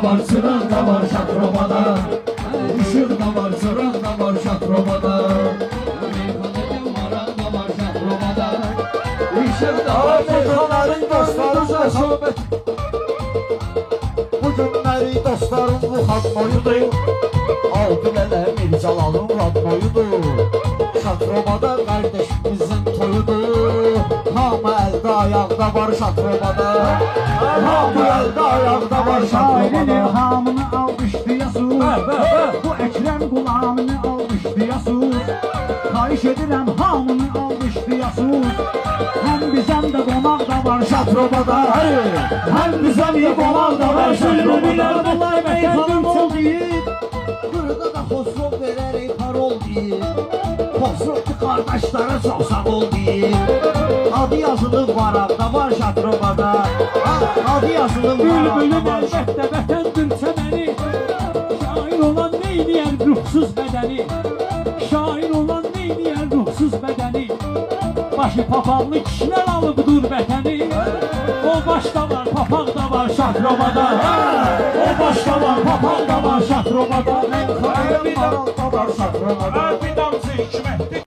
da var, sıran da var şakrobada. Işık da var, sıran da var şakrobada. Meyhanede maran da var şakrobada. Işık da var, Meyhanların dostları söhbət. Bu günləri dostlarım bu xatmoyudur. Altı lələ Mircalalın xatmoyudur. Şakrobada qardeşimizin toyudur. Hamı əldə ayaqda var şakrobada. Hamı əldə ayaqda var Şairin şakrobada. ilhamını almışdıyasız. Bu Ekrem kulağını almışdıyasız. Xahiş edirəm hamını almışdıyasız. Həm bizəm də qonaq da var şakrobada. Həm bizəm də qonaq da var şakrobada. Bunlar meyxanım ol deyib. Burada da xosrov verərik parol deyib. Xosrovdu qardaşlara çox sağ ol deyib. Adı yazılıb varaqda var şakrobada. Adı yazılıb varaqda Bülbülün var əlbəttə vətəndir çəməni. Şair olan neyniyər ruhsuz bədəni. Şair olan neyniyər ruhsuz bədəni. Başı papaqlı kişilər alıbdır vətəni. O başda var, papaq da var şakrobada. O başda var, papaq da var şakrobada. Xayır varaqda var şakrobada.